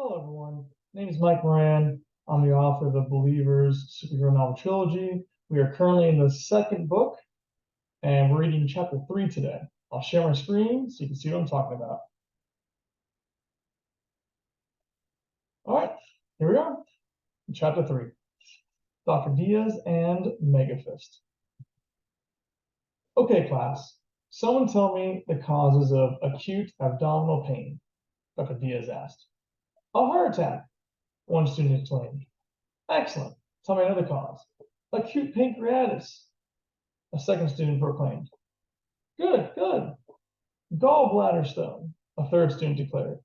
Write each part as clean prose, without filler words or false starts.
Hello, everyone. My name is Mike Moran. I'm the author of the Believers superhero novel trilogy. We are currently in the second book, and we're reading chapter 3 today. I'll share my screen so you can see what I'm talking about. All right, here we are. Chapter 3, Dr. Diaz and Megafist. Okay, class. Someone tell me the causes of acute abdominal pain, Dr. Diaz asked. A heart attack, one student exclaimed. Excellent. Tell me another cause. Acute pancreatitis, a second student proclaimed. Good, good. Gallbladder stone, a third student declared.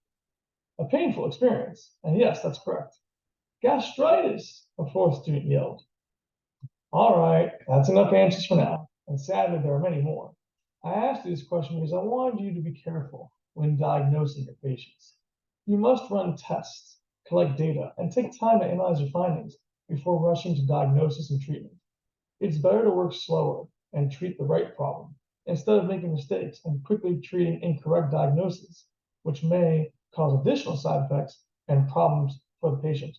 A painful experience, and yes, that's correct. Gastritis, a fourth student yelled. All right, that's enough answers for now, and sadly there are many more. I asked you this question because I wanted you to be careful when diagnosing your patients. You must run tests, collect data, and take time to analyze your findings before rushing to diagnosis and treatment. It's better to work slower and treat the right problem instead of making mistakes and quickly treating incorrect diagnoses, which may cause additional side effects and problems for the patient.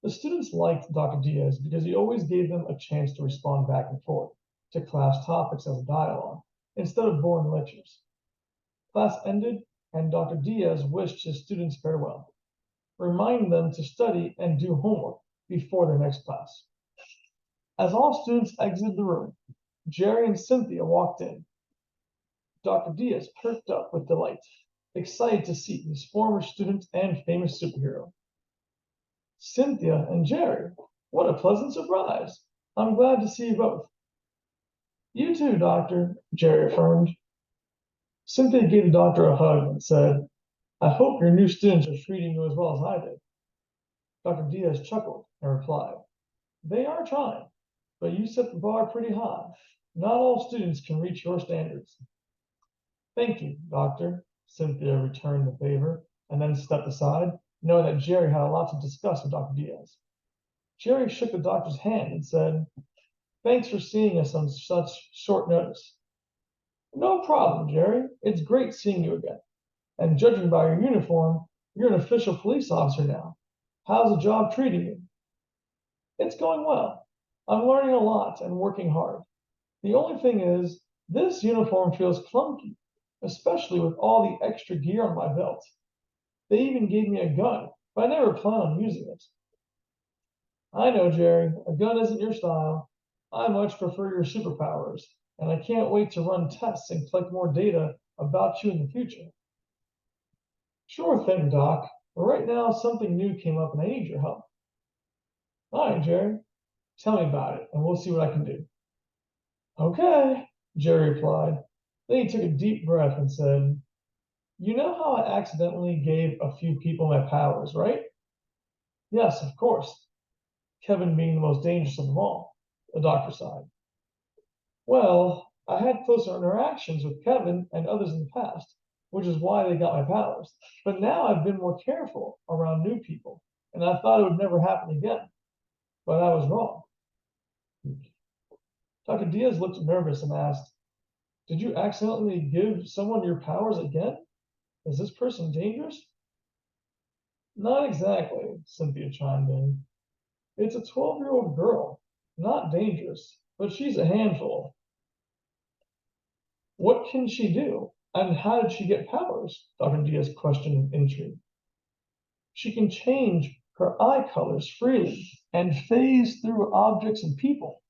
The students liked Dr. Diaz because he always gave them a chance to respond back and forth to class topics as a dialogue instead of boring lectures. Class ended, and Dr. Diaz wished his students farewell, reminding them to study and do homework before their next class. As all students exited the room, Jerry and Cynthia walked in. Dr. Diaz perked up with delight, excited to see his former student and famous superhero. Cynthia and Jerry, what a pleasant surprise. I'm glad to see you both. You too, Doctor, Jerry affirmed. Cynthia gave the doctor a hug and said, I hope your new students are treating you as well as I did. Dr. Diaz chuckled and replied, They are trying, but you set the bar pretty high. Not all students can reach your standards. Thank you, Doctor. Cynthia returned the favor and then stepped aside, knowing that Jerry had a lot to discuss with Dr. Diaz. Jerry shook the doctor's hand and said, Thanks for seeing us on such short notice. No problem, Jerry. It's great seeing you again. And judging by your uniform, you're an official police officer now. How's the job treating you? It's going well. I'm learning a lot and working hard. The only thing is, this uniform feels clunky, especially with all the extra gear on my belt. They even gave me a gun, but I never plan on using it. I know, Jerry, a gun isn't your style. I much prefer your superpowers, and I can't wait to run tests and collect more data about you in the future. Sure thing, Doc. But right now, something new came up and I need your help. All right, Jerry. Tell me about it, and we'll see what I can do. Okay, Jerry replied. Then he took a deep breath and said, You know how I accidentally gave a few people my powers, right? Yes, of course. Kevin being the most dangerous of them all, the doctor sighed. Well, I had closer interactions with Kevin and others in the past, which is why they got my powers. But now I've been more careful around new people, and I thought it would never happen again. But I was wrong. Dr. Diaz looked nervous and asked, Did you accidentally give someone your powers again? Is this person dangerous? Not exactly, Cynthia chimed in. It's a 12-year-old girl, not dangerous, but she's a handful. What can she do? And how did she get powers? Dr. Diaz questioned in intrigue. She can change her eye colors freely and phase through objects and people.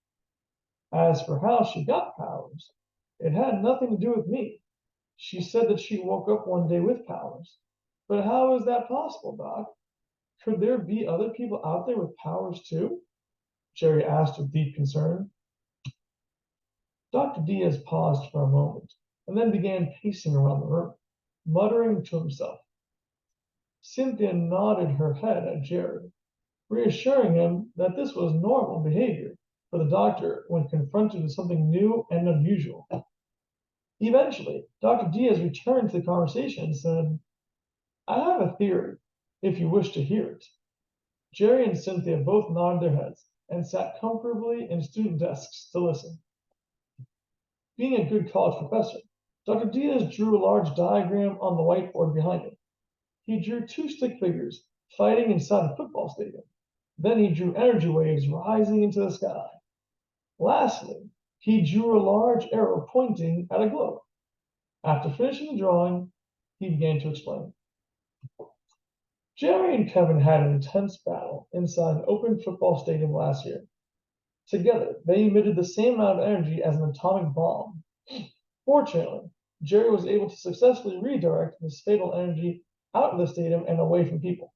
As for how she got powers, it had nothing to do with me. She said that she woke up one day with powers. But how is that possible, Doc? Could there be other people out there with powers too? Jerry asked with deep concern. Dr. Diaz paused for a moment and then began pacing around the room, muttering to himself. Cynthia nodded her head at Jerry, reassuring him that this was normal behavior for the doctor when confronted with something new and unusual. Eventually, Dr. Diaz returned to the conversation and said, I have a theory, if you wish to hear it. Jerry and Cynthia both nodded their heads and sat comfortably in student desks to listen. Being a good college professor, Dr. Diaz drew a large diagram on the whiteboard behind him. He drew two stick figures fighting inside a football stadium. Then he drew energy waves rising into the sky. Lastly, he drew a large arrow pointing at a globe. After finishing the drawing, he began to explain. Jerry and Kevin had an intense battle inside an open football stadium last year. Together, they emitted the same amount of energy as an atomic bomb. Fortunately, Jerry was able to successfully redirect this fatal energy out of the stadium and away from people.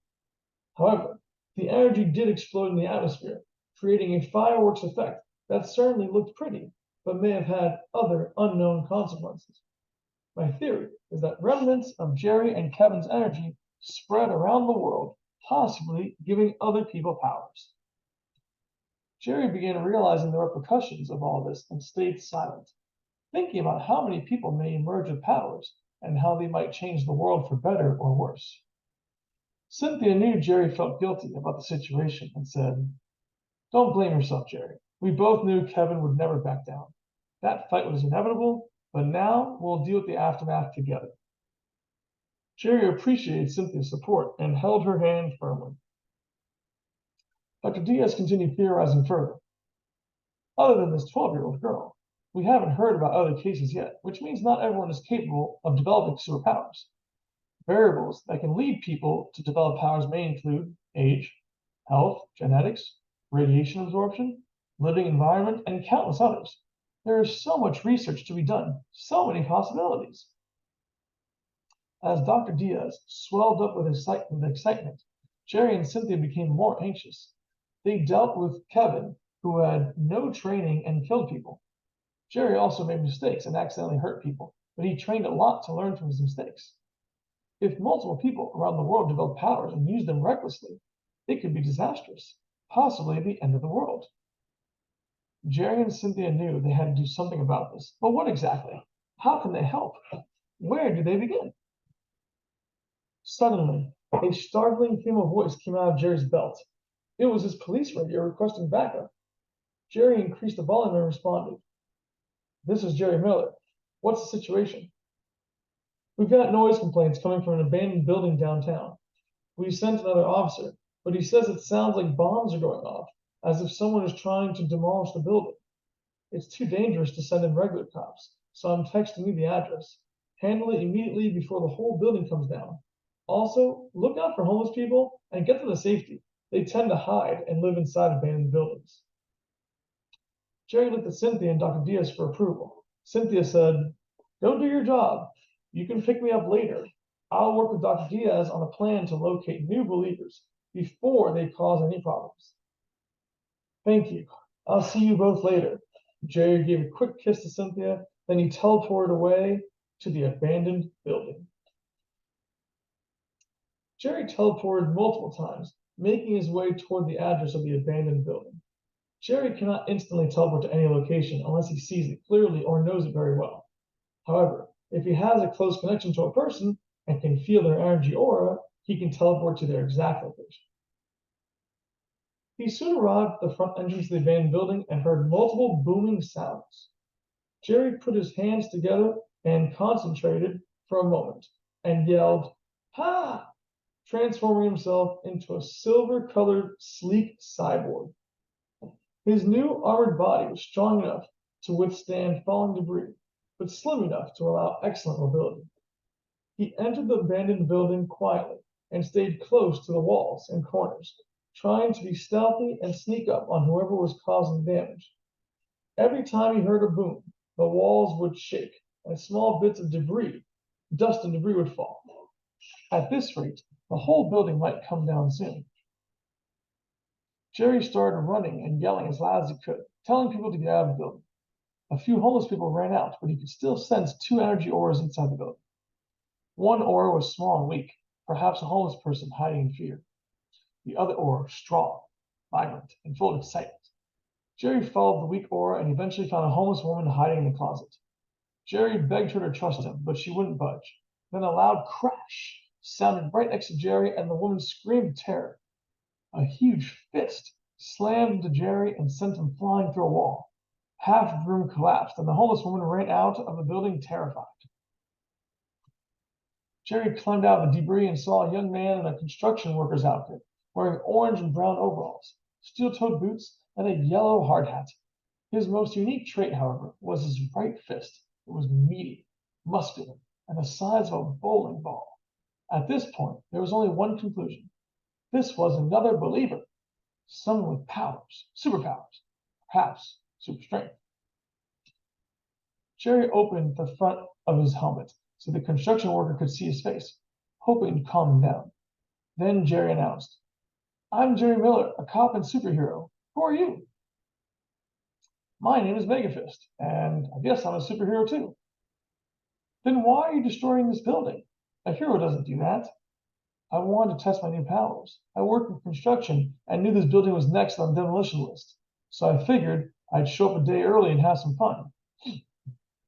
However, the energy did explode in the atmosphere, creating a fireworks effect that certainly looked pretty, but may have had other unknown consequences. My theory is that remnants of Jerry and Kevin's energy spread around the world, possibly giving other people powers. Jerry began realizing the repercussions of all this and stayed silent, thinking about how many people may emerge with powers and how they might change the world for better or worse. Cynthia knew Jerry felt guilty about the situation and said, "Don't blame yourself, Jerry. We both knew Kevin would never back down. That fight was inevitable, but now we'll deal with the aftermath together." Jerry appreciated Cynthia's support and held her hand firmly. Dr. Diaz continued theorizing further. Other than this 12-year-old girl, we haven't heard about other cases yet, which means not everyone is capable of developing superpowers. Variables that can lead people to develop powers may include age, health, genetics, radiation absorption, living environment, and countless others. There is so much research to be done, so many possibilities. As Dr. Diaz swelled up with excitement, Jerry and Cynthia became more anxious. They dealt with Kevin, who had no training and killed people. Jerry also made mistakes and accidentally hurt people, but he trained a lot to learn from his mistakes. If multiple people around the world developed powers and used them recklessly, it could be disastrous, possibly the end of the world. Jerry and Cynthia knew they had to do something about this, but what exactly? How can they help? Where do they begin? Suddenly, a startling female voice came out of Jerry's belt. It was his police radio requesting backup. Jerry increased the volume and responded, "This is Jerry Miller. What's the situation?" "We've got noise complaints coming from an abandoned building downtown. We sent another officer, but he says it sounds like bombs are going off, as if someone is trying to demolish the building. It's too dangerous to send in regular cops, so I'm texting you the address. Handle it immediately before the whole building comes down. Also, look out for homeless people and get them to safety. They tend to hide and live inside abandoned buildings." Jerry looked at Cynthia and Dr. Diaz for approval. Cynthia said, "Go do your job. You can pick me up later. I'll work with Dr. Diaz on a plan to locate new believers before they cause any problems." "Thank you. I'll see you both later." Jerry gave a quick kiss to Cynthia, then he teleported away to the abandoned building. Jerry teleported multiple times, making his way toward the address of the abandoned building. Jerry cannot instantly teleport to any location unless he sees it clearly or knows it very well. However, if he has a close connection to a person and can feel their energy aura, he can teleport to their exact location. He soon arrived at the front entrance of the abandoned building and heard multiple booming sounds. Jerry put his hands together and concentrated for a moment and yelled, "Ha!" transforming himself into a silver-colored, sleek cyborg. His new armored body was strong enough to withstand falling debris, but slim enough to allow excellent mobility. He entered the abandoned building quietly and stayed close to the walls and corners, trying to be stealthy and sneak up on whoever was causing damage. Every time he heard a boom, the walls would shake and small bits of dust and debris would fall. At this rate, the whole building might come down soon. Jerry started running and yelling as loud as he could, telling people to get out of the building. A few homeless people ran out, but he could still sense two energy auras inside the building. One aura was small and weak, perhaps a homeless person hiding in fear. The other aura strong, vibrant, and full of excitement. Jerry followed the weak aura and eventually found a homeless woman hiding in the closet. Jerry begged her to trust him, but she wouldn't budge. Then a loud crash sounded right next to Jerry, and the woman screamed in terror. A huge fist slammed into Jerry and sent him flying through a wall. Half of the room collapsed, and the homeless woman ran out of the building terrified. Jerry climbed out of the debris and saw a young man in a construction worker's outfit, wearing orange and brown overalls, steel-toed boots, and a yellow hard hat. His most unique trait, however, was his right fist. It was meaty, muscular, and the size of a bowling ball. At this point, there was only one conclusion. This was another believer, someone with powers, superpowers, perhaps super strength. Jerry opened the front of his helmet so the construction worker could see his face, hoping to calm him down. Then Jerry announced, "I'm Jerry Miller, a cop and superhero. Who are you?" "My name is Megafist, and I guess I'm a superhero too." "Then why are you destroying this building? A hero doesn't do that." "I wanted to test my new powers. I worked in construction and knew this building was next on the demolition list, so I figured I'd show up a day early and have some fun."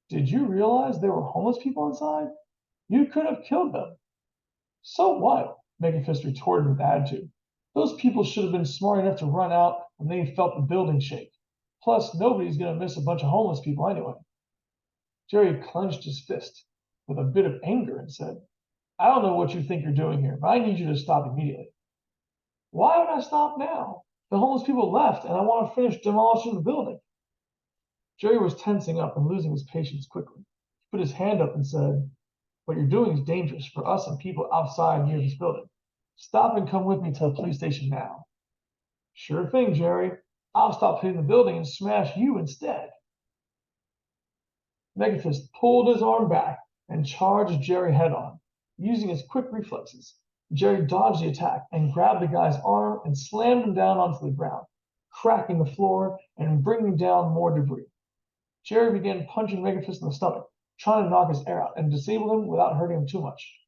"Did you realize there were homeless people inside? You could have killed them." "So what?" Megafist retorted with attitude. "Those people should have been smart enough to run out when they felt the building shake. Plus, nobody's going to miss a bunch of homeless people anyway." Jerry clenched his fist with a bit of anger and said, "I don't know what you think you're doing here, but I need you to stop immediately." "Why would I stop now? The homeless people left, and I want to finish demolishing the building." Jerry was tensing up and losing his patience quickly. He put his hand up and said, "What you're doing is dangerous for us and people outside near this building. Stop and come with me to the police station now." "Sure thing, Jerry. I'll stop hitting the building and smash you instead." Megafist pulled his arm back and charged Jerry head on. Using his quick reflexes, Jerry dodged the attack and grabbed the guy's arm and slammed him down onto the ground, cracking the floor and bringing down more debris. Jerry began punching Megafist in the stomach, trying to knock his air out and disable him without hurting him too much.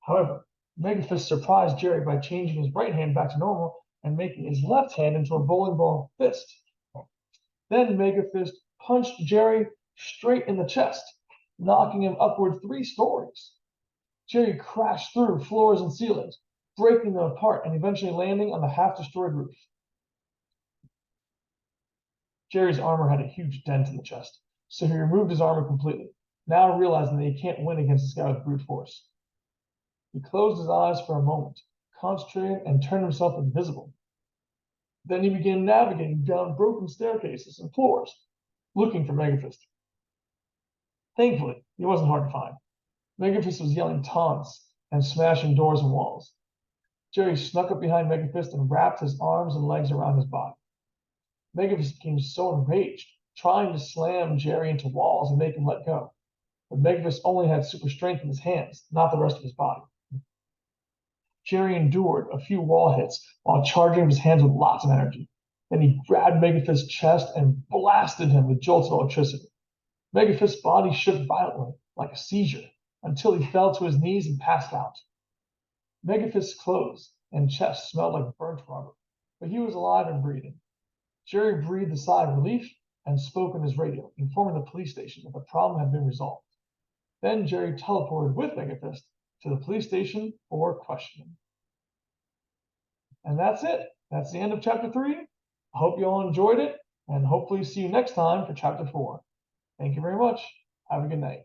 However, Megafist surprised Jerry by changing his right hand back to normal and making his left hand into a bowling ball fist. Then Megafist punched Jerry straight in the chest, knocking him upward 3 stories. Jerry crashed through floors and ceilings, breaking them apart and eventually landing on the half-destroyed roof. Jerry's armor had a huge dent in the chest, so he removed his armor completely, now realizing that he can't win against this guy with brute force. He closed his eyes for a moment, concentrated and turned himself invisible. Then he began navigating down broken staircases and floors, looking for Megafist. Thankfully, he wasn't hard to find. Megafist was yelling taunts and smashing doors and walls. Jerry snuck up behind Megafist and wrapped his arms and legs around his body. Megafist became so enraged, trying to slam Jerry into walls and make him let go. But Megafist only had super strength in his hands, not the rest of his body. Jerry endured a few wall hits while charging his hands with lots of energy. Then he grabbed Megafist's chest and blasted him with jolts of electricity. Megafist's body shook violently, like a seizure, until he fell to his knees and passed out. Megafist's clothes and chest smelled like burnt rubber, but he was alive and breathing. Jerry breathed a sigh of relief and spoke on his radio, informing the police station that the problem had been resolved. Then Jerry teleported with Megafist to the police station for questioning. And that's it. That's the end of chapter 3. I hope you all enjoyed it, and hopefully see you next time for chapter 4. Thank you very much. Have a good night.